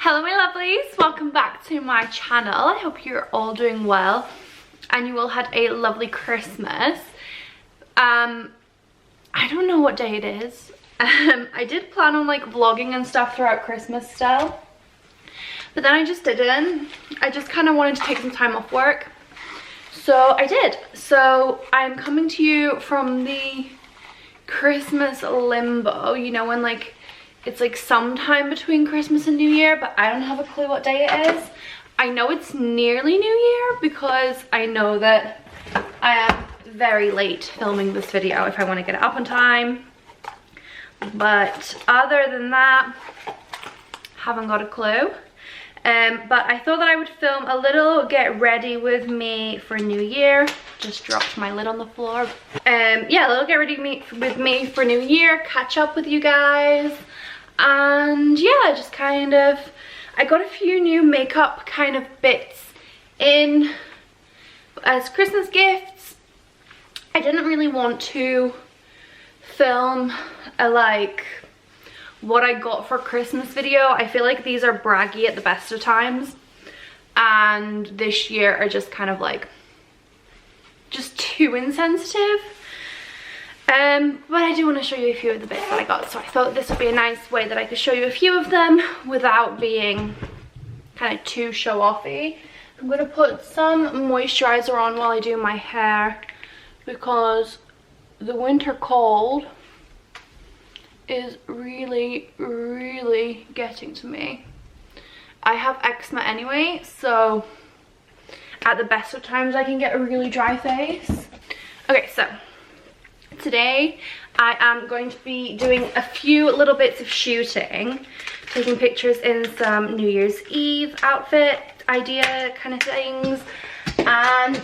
Hello my lovelies, welcome back to my channel. I hope you're all doing well and you all had a lovely Christmas. I don't know what day it is. I did plan on like vlogging and stuff throughout Christmas still, but then I just didn't. I just kind of wanted to take some time off work, so I did. So I'm coming to you from the Christmas limbo, you know, when like it's like sometime between Christmas and New Year, but I don't have a clue what day it is. I know it's nearly New Year because I know that I am very late filming this video if I want to get it up on time. But other than that, haven't got a clue. But I thought that I would film a little get ready with me for New Year. Just dropped my lid on the floor. Yeah, a little get ready with me for New Year, catch up with you guys. And yeah, just kind of, I got a few new makeup kind of bits in as Christmas gifts. I didn't really want to film a like what I got for Christmas video. I feel like these are braggy at the best of times, and this year are just kind of like just too insensitive. But I do want to show you a few of the bits that I got, so I thought this would be a nice way that I could show you a few of them without being kind of too show-offy. I'm going to put some moisturizer on while I do my hair because the winter cold is really getting to me. I have eczema anyway, so at the best of times I can get a really dry face. Okay, so today I am going to be doing a few little bits of shooting, taking pictures in some New Year's Eve outfit idea kind of things, and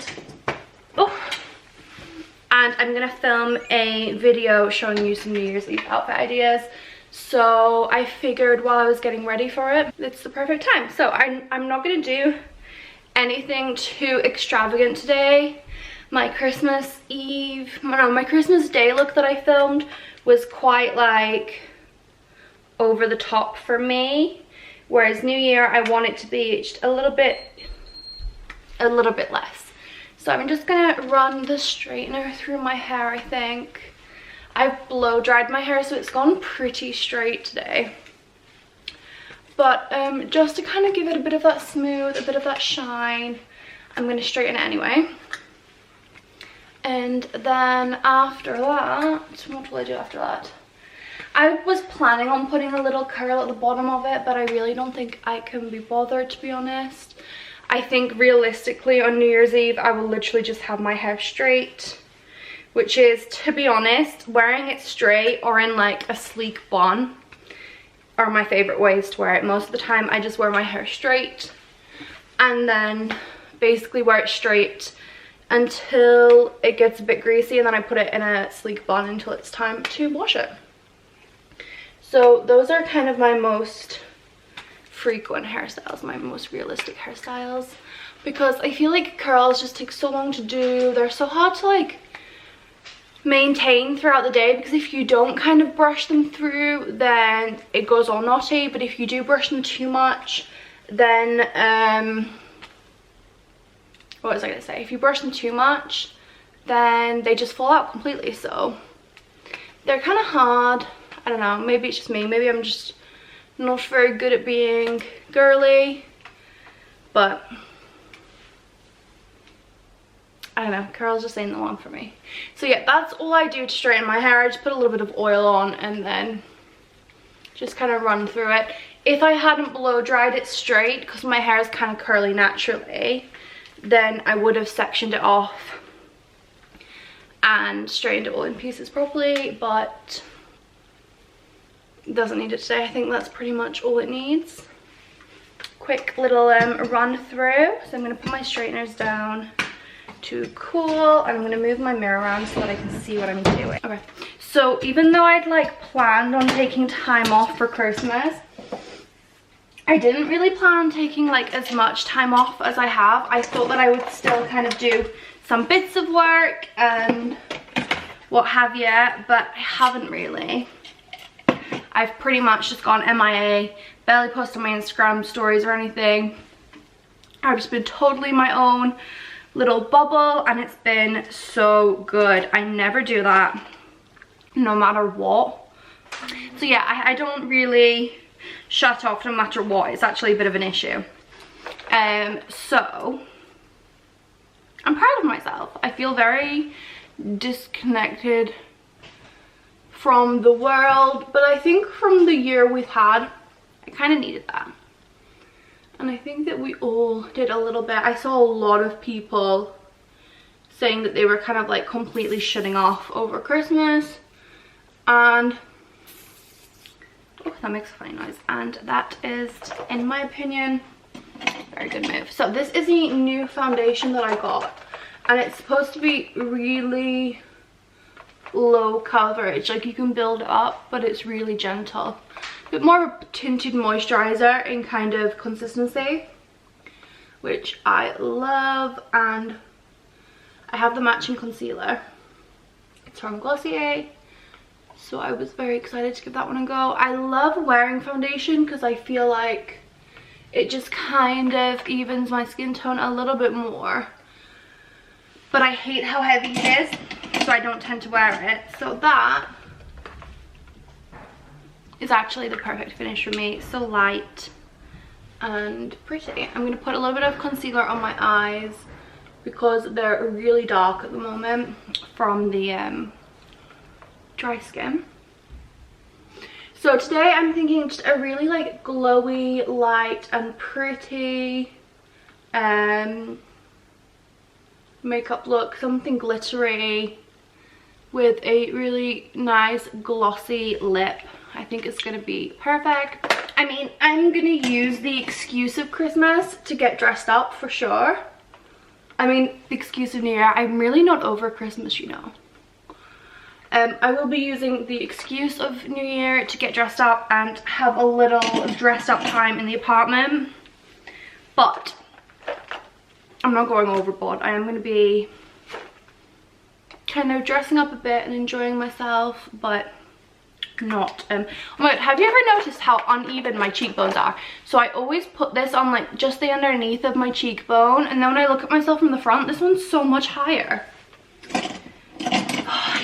I'm gonna film a video showing you some New Year's Eve outfit ideas. So I figured while I was getting ready for it, it's the perfect time. So I'm not gonna do anything too extravagant today. My Christmas Eve, no, my Christmas Day look that I filmed was quite like over the top for me, whereas New Year I want it to be just a little bit less. So I'm just gonna run the straightener through my hair. I think I've blow dried my hair, so it's gone pretty straight today, but just to kind of give it a bit of that smooth, a bit of that shine, I'm gonna straighten it anyway. And then after that, what will I do after that? I was planning on putting a little curl at the bottom of it, but I really don't think I can be bothered, to be honest. I think realistically on New Year's Eve, I will literally just have my hair straight, which is, to be honest, wearing it straight or in like a sleek bun are my favorite ways to wear it. Most of the time, I just wear my hair straight and then basically wear it straight until it gets a bit greasy, and then I put it in a sleek bun until it's time to wash it. So those are kind of my most frequent hairstyles, my most realistic hairstyles, because I feel like curls just take so long to do. They're so hard to like maintain throughout the day, because if you don't kind of brush them through, then it goes all knotty, but if you do brush them too much, then what was I gonna say? If you brush them too much, then they just fall out completely. So they're kind of hard. I don't know, maybe it's just me. Maybe I'm just not very good at being girly, but I don't know, curls just ain't the one for me. So yeah, that's all I do to straighten my hair. I just put a little bit of oil on and then just kind of run through it. If I hadn't blow dried it straight, because my hair is kind of curly naturally, then I would have sectioned it off and straightened it all in pieces properly, but it doesn't need it today. I think that's pretty much all it needs. Quick little run through. So I'm going to put my straighteners down to cool, and I'm going to move my mirror around so that I can see what I'm doing. Okay, so even though I'd like planned on taking time off for Christmas, I didn't really plan on taking like as much time off as I have. I thought that I would still kind of do some bits of work and what have you, but I haven't really. I've pretty much just gone MIA, barely posted my Instagram stories or anything. I've just been totally my own little bubble, and it's been so good. I never do that, no matter what. So yeah, I don't really shut off no matter what. It's actually a bit of an issue. So I'm proud of myself. I feel very disconnected from the world, but I think from the year we've had, I kind of needed that. And I think that we all did a little bit. I saw a lot of people saying that they were kind of like completely shutting off over Christmas, and oh, that makes a funny noise, and that is, in my opinion, a very good move. So this is the new foundation that I got, and it's supposed to be really low coverage, like you can build it up, but it's really gentle. A bit more of a tinted moisturizer in kind of consistency, which I love. And I have the matching concealer. It's from Glossier, so I was very excited to give that one a go. I love wearing foundation because I feel like it just kind of evens my skin tone a little bit more, but I hate how heavy it is, so I don't tend to wear it. So that is actually the perfect finish for me. So light and pretty. I'm going to put a little bit of concealer on my eyes because they're really dark at the moment from the dry skin. So today I'm thinking just a really like glowy, light and pretty makeup look, something glittery with a really nice glossy lip. I think it's gonna be perfect. I mean, I'm gonna use the excuse of Christmas to get dressed up for sure. I mean, the excuse of New Year. I'm really not over Christmas, you know. I will be using the excuse of New Year to get dressed up and have a little dressed up time in the apartment. But I'm not going overboard. I am going to be kind of dressing up a bit and enjoying myself, but not oh my god, have you ever noticed how uneven my cheekbones are? So I always put this on like just the underneath of my cheekbone, and then when I look at myself from the front, this one's so much higher.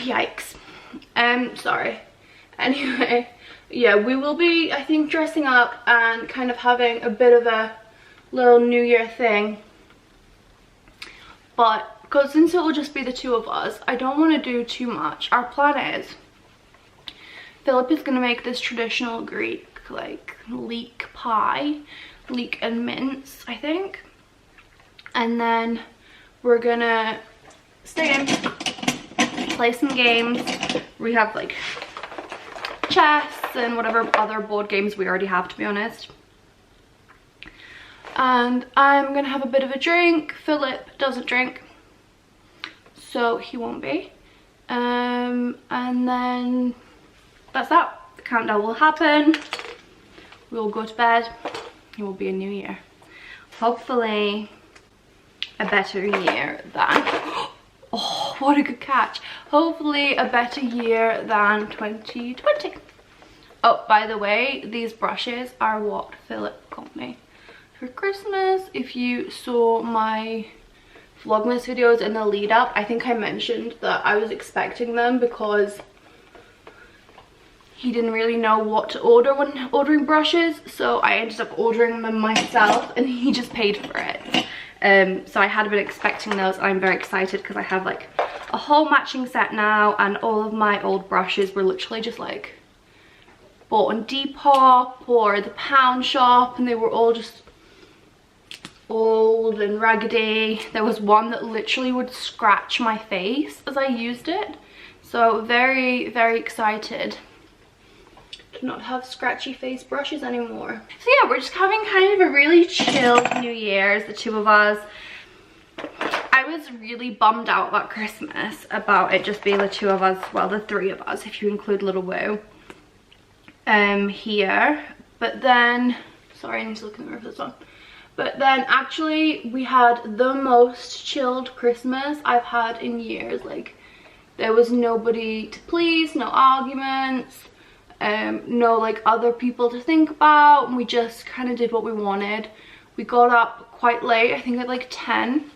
Yikes. Sorry. Anyway, yeah, we will be, I think, dressing up and kind of having a bit of a little New Year thing. But because since it will just be the two of us, I don't want to do too much. Our plan is Philip is going to make this traditional Greek like leek pie, leek and mince, I think. And then we're gonna stay in, play some games. We have like chess and whatever other board games we already have, to be honest. And I'm gonna have a bit of a drink. Philip doesn't drink, so he won't be. And then that's that. The countdown will happen. We'll go to bed. It will be a new year. Hopefully a better year than oh, what a good catch. Hopefully a better year than 2020. Oh, by the way, these brushes are what Philip got me for Christmas. If you saw my Vlogmas videos in the lead up, I think I mentioned that I was expecting them because he didn't really know what to order when ordering brushes, so I ended up ordering them myself and he just paid for it. So I had been expecting those, and I'm very excited because I have like a whole matching set now, and all of my old brushes were literally just like bought on Depop or the pound shop, and they were all just old and raggedy. There was one that literally would scratch my face as I used it, so very, very excited to not have scratchy face brushes anymore. So yeah, we're just having kind of a really chilled New Year's, the two of us. I was really bummed out about Christmas, about it just being the two of us, well, the three of us if you include little Woo here. But then, sorry, I need to look in the mirror for this one. But then actually we had the most chilled Christmas I've had in years. Like, there was nobody to please, no arguments. no like other people to think about, and we just kind of did what we wanted. We got up quite late, I think at like 10.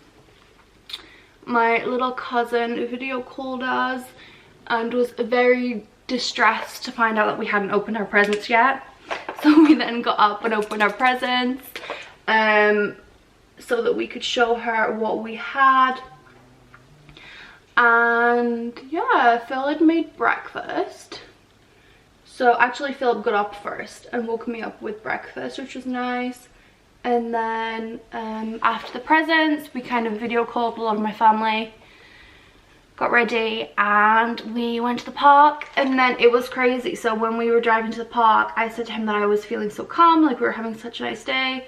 My little cousin video called us and was very distressed to find out that we hadn't opened our presents yet. So we then got up and opened our presents so that we could show her what we had. And yeah, Phil had made breakfast. So actually Philip got up first and woke me up with breakfast, which was nice. And then after the presents, we kind of video called a lot of my family, got ready, and we went to the park. And then it was crazy. So when we were driving to the park, I said to him that I was feeling so calm, like we were having such a nice day.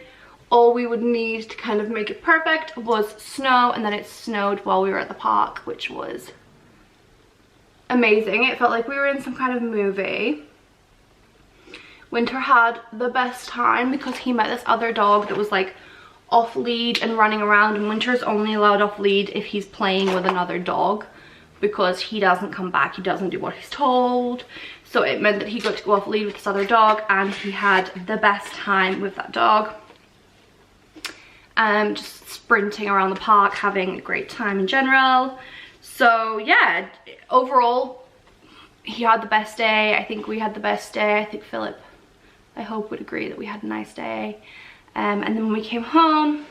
All we would need to kind of make it perfect was snow, and then it snowed while we were at the park, which was amazing. It felt like we were in some kind of movie. Winter had the best time because he met this other dog that was like off lead and running around, and Winter's only allowed off lead if he's playing with another dog, because he doesn't come back, he doesn't do what he's told. So it meant that he got to go off lead with this other dog, and he had the best time with that dog. Just sprinting around the park, having a great time in general. So yeah, overall he had the best day. I think we had the best day. I think Philip, I hope, would agree that we had a nice day. And then when we came home,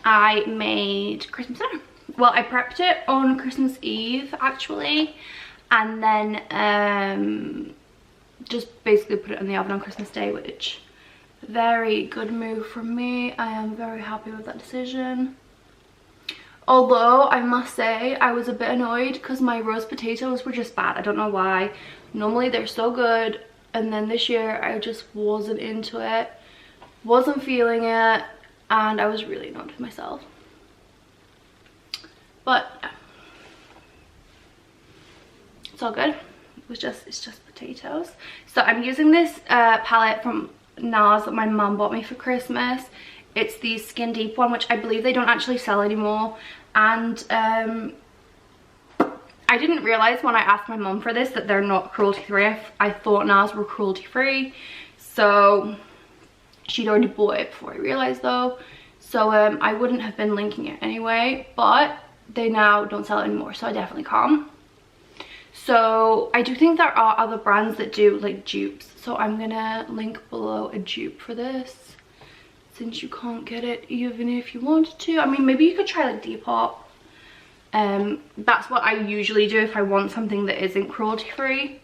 I made Christmas dinner. Well, I prepped it on Christmas Eve actually, and then just basically put it in the oven on Christmas Day, which very good move from me. I am very happy with that decision. Although I must say I was a bit annoyed because my roast potatoes were just bad. I don't know why. Normally they're so good, and then this year I just wasn't into it, wasn't feeling it, and I was really annoyed with myself. But it's all good. It's just potatoes. So I'm using this palette from NARS that my mum bought me for Christmas. It's the Skin Deep one, which I believe they don't actually sell anymore. And I didn't realize when I asked my mum for this that they're not cruelty free. I thought NARS were cruelty free, so she'd already bought it before I realized though. So I wouldn't have been linking it anyway, but they now don't sell it anymore, so I definitely can't. So I do think there are other brands that do like dupes, so I'm gonna link below a dupe for this, since you can't get it even if you wanted to. I mean, maybe you could try like Depop. That's what I usually do if I want something that isn't cruelty free.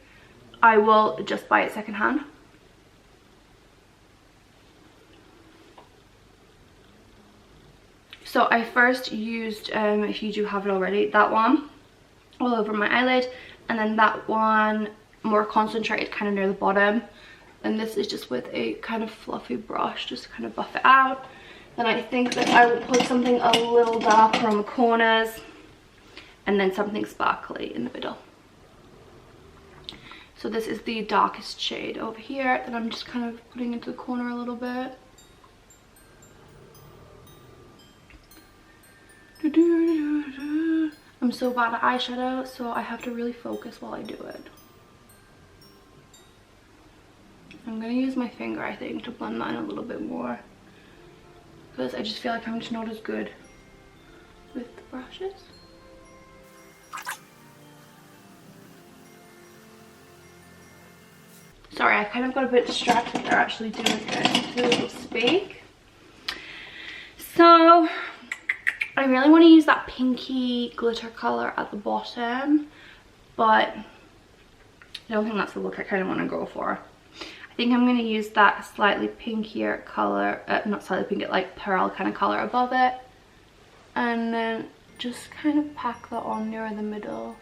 I will just buy it secondhand. So I first used, if you do have it already, that one all over my eyelid, and then that one more concentrated kind of near the bottom. And this is just with a kind of fluffy brush, just to kind of buff it out. Then I think that I will put something a little darker on the corners, and then something sparkly in the middle. So this is the darkest shade over here that I'm just kind of putting into the corner a little bit. I'm so bad at eyeshadow, so I have to really focus while I do it. I'm gonna use my finger, I think, to blend that in a little bit more, because I just feel like I'm just not as good with the brushes. Sorry, I kind of got a bit distracted. They're actually doing it to speak. So I really want to use that pinky glitter color at the bottom, but I don't think that's the look I kind of want to go for. I think I'm going to use that slightly pinkier color, not slightly pinky, like pearl kind of color above it, and then just kind of pack that on near the middle.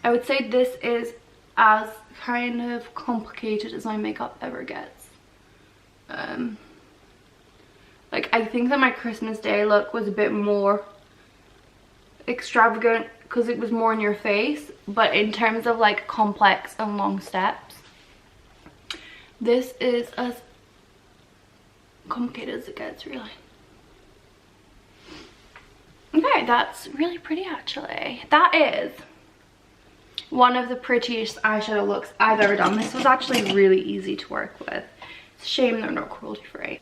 I would say this is as kind of complicated as my makeup ever gets. Like, I think that my Christmas Day look was a bit more extravagant because it was more in your face, but in terms of like complex and long steps, this is as complicated as it gets, really. there. That's really pretty actually. That is one of the prettiest eyeshadow looks I've ever done. This was actually really easy to work with. It's a shame they're not cruelty free.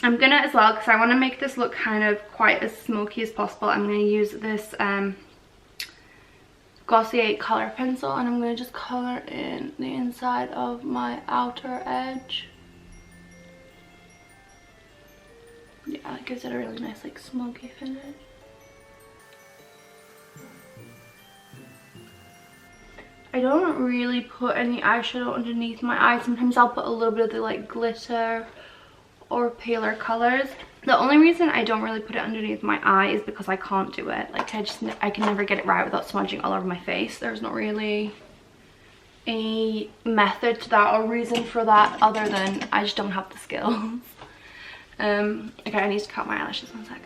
I'm gonna, as well, because I want to make this look kind of quite as smoky as possible, I'm gonna use this Glossier color pencil, and I'm gonna just color in the inside of my outer edge. Yeah, that gives it a really nice like smoky finish. I don't really put any eyeshadow underneath my eye. Sometimes I'll put a little bit of the like glitter or paler colors. The only reason I don't really put it underneath my eye is because I can't do it. Like I can never get it right without smudging all over my face. There's not really a method to that or reason for that other than I just don't have the skills. Okay, I need to cut my eyelashes 1 second.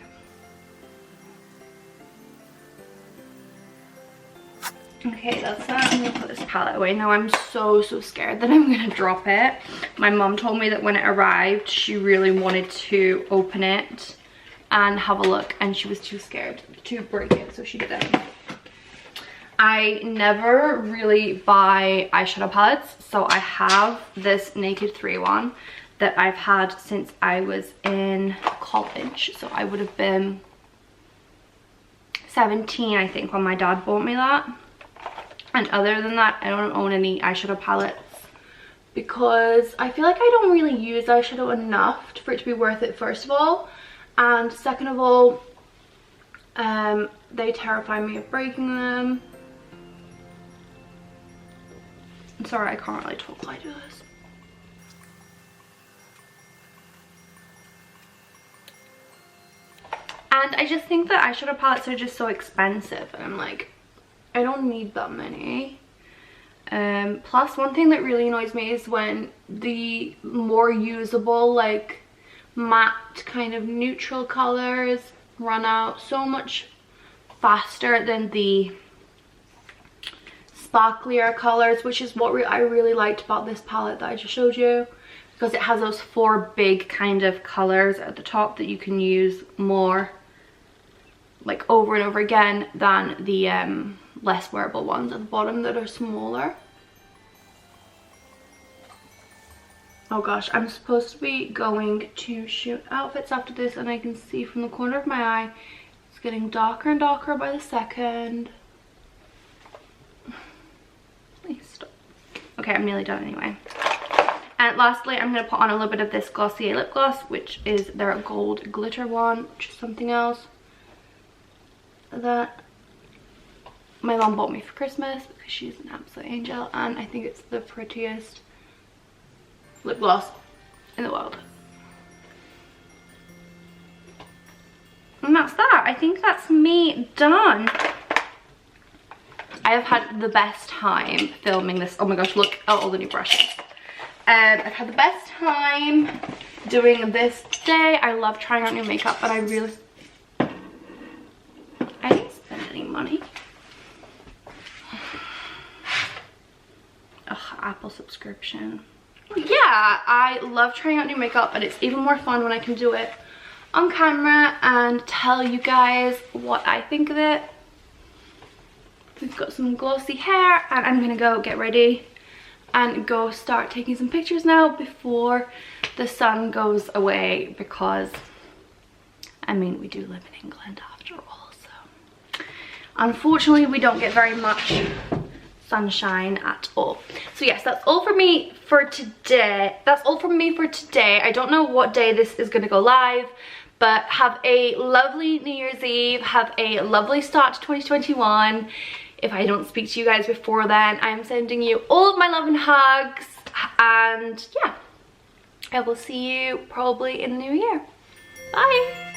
Okay, that's that. I'm gonna put this palette away. Now I'm so scared that I'm gonna drop it. My mom told me that when it arrived, she really wanted to open it and have a look, and she was too scared to break it, so she didn't. I never really buy eyeshadow palettes, so I have this Naked 3 one that I've had since I was in college. So I would have been 17, I think, when my dad bought me that. And other than that, I don't own any eyeshadow palettes because I feel like I don't really use eyeshadow enough for it to be worth it, first of all. And second of all, they terrify me of breaking them. I'm sorry, I can't really talk like this. And I just think that eyeshadow palettes are just so expensive, and I'm like, I don't need that many. Plus, one thing that really annoys me is when the more usable, like matte kind of neutral colors run out so much faster than the sparklier colors, which is what I really liked about this palette that I just showed you, because it has those 4 big kind of colors at the top that you can use more like over and over again than the less wearable ones at the bottom that are smaller. Oh gosh, I'm supposed to be going to shoot outfits after this, and I can see from the corner of my eye it's getting darker and darker by the second. Please stop. Okay, I'm nearly done anyway. And lastly, I'm going to put on a little bit of this Glossier lip gloss, which is their gold glitter one, which is something else that my mom bought me for Christmas because she's an absolute angel, and I think it's the prettiest lip gloss in the world. And that's that. I think that's me done. I have had the best time filming this. Oh my gosh, look at all the new brushes. I've had the best time doing this today. I love trying out new makeup, but I didn't spend any money. Ugh, Apple subscription. Yeah, I love trying out new makeup, and it's even more fun when I can do it on camera and tell you guys what I think of it. We've got some glossy hair, and I'm gonna go get ready and go start taking some pictures now before the sun goes away, because I mean, we do live in England after all, so unfortunately we don't get very much sunshine at all. So yes, that's all for me for today. I don't know what day this is going to go live, but have a lovely New Year's Eve. Have a lovely start to 2021. If I don't speak to you guys before then, I'm sending you all of my love and hugs, and yeah, I will see you probably in the new year. Bye.